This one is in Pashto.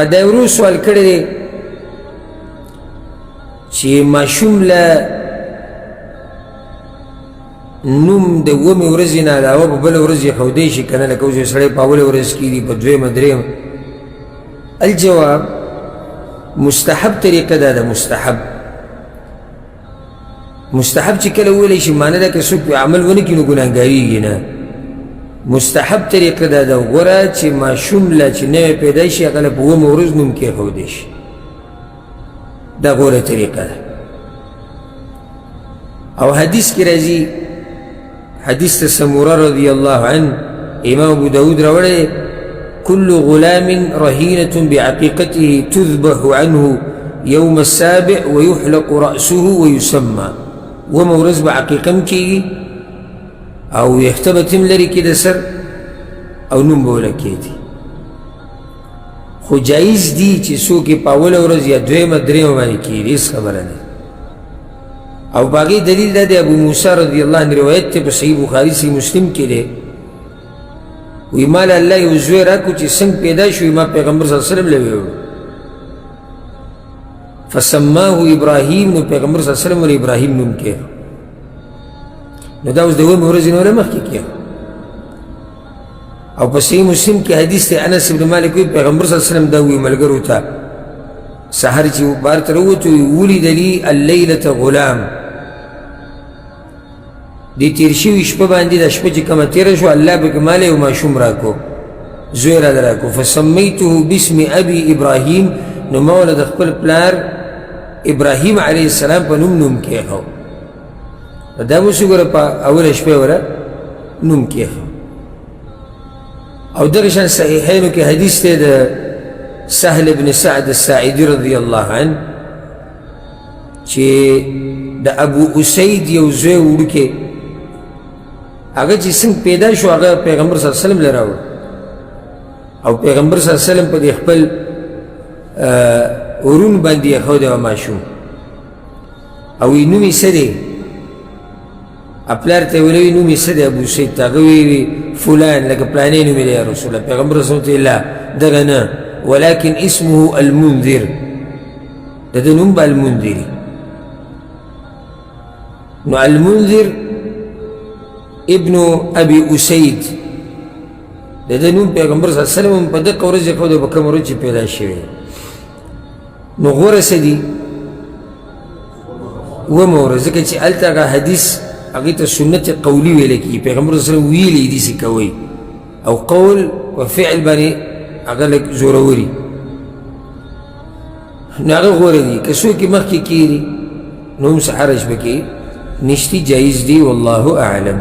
دا ورو سوال کړی دی چې ماشوم له نوم د اومې ورځې نه علاوه په بله ورځ ایښودی شي که نه، لکه اوس یو سړی په اوله ورځ کېږي، په دویمه درېیمه. الجواب مستحب طریقه دا ده. مستحب چې کله وویلی شي معنی ده که څوک پې عمل ونه کړي نو ګناهګارېږي نه. مستحب طریقه دا ده غوره چې ماشوم له چې نوی پیدا شي هغه له په اومه ورځ نوم کېښودی شي، دا غوره طریقه ده. او حدیث کې راځي، حدیث ته سموره رضی الله عنه امام ابو داود راوړی، كل غلام رهينة بعقيقته تذبح عنه يوم السابع ويحلق رأسه ويسمى. ومورز بعقيقم كي او يختبتم لري كده سر او نمبو لكيدي. خو جائز دي چه سوكي پاولا ورز يا دويمة دريمة ماني كيدي، اس خبرانه. او باقي دليل ده ابو موسى رضي الله عنه روايت ته صحيح بخاري سي مسلم کې ده، وی مال الله یو زوی راکو چې څنګه پیدا شو، ما پیغمبر صلی الله علیه وسلم له ویلو فسماه ابراهیم، نو پیغمبر صلی الله علیه وسلم له ابراهیم نوم کې. نو دا اوس د اومې ورځې نه مخکې کې. او په صحیح مسلم کې حدیث ته انس بن مالک وی پیغمبر صلی الله علیه وسلم دا وی ملګرو ته سحر چې بار ته راووتو، ولید لي الليلة غلام، دی تیر شوي شپه باندې د شپه چې کومه تېره شوه الله پکې ماله یو ماشوم راکو، زوی راله راکو. فسمیته باسم ابي ابراهیم، نو ما وله د خپل پلار ابراهیم علیه السلام په نوم کېښو. دا اوس وګوره په اوله شپې وله نوم کېښو. او دغه شان صحیحینو کې حدیث دی د سهل بن سعد الساعدي رضی الله عنه چې د ابو اسید یو زوی وړوکی هغه چې څنګه پیدا شو هغه پیغمبر صلی الله علیه وسلم له راوړ، او پیغمبر صلی الله علیه وسلم په دې خپل ورون باندې ایښودی و ماشوم. او وی نوم یې څه دی؟ پلار ته یې ویلی نوم یې څه دی ابو اسید ته؟ هغه وی فلان، لکه پلانی نوم یې دی یا رسول الله. پیغمبر صلی الله علیه وسلم ته لا دغه نه، ولكن اسمه المنذر، ده نوم به المنذري. نو المنذر ابن ابي اسید ده نوم پیغمبر صلی الله علیه وسلم په دغه ورځ یې ښودی په کومه ورځ چې پیدا شوی. نو غوره څه دي؟ اومه ورځ، ځکه چې هلته هغه حدیث هغې ته سنت قولي ویلی کېږي، پیغمبر صلی الله علیه وسلم ویلي داسې کوئ، او قول و فعل باندې هغه لږ زوروري، نو هغه غوره دي. که څوک یې مخکې کېږي نو هم څه حرج پکې نشتی، جایز دی. والله اعلم.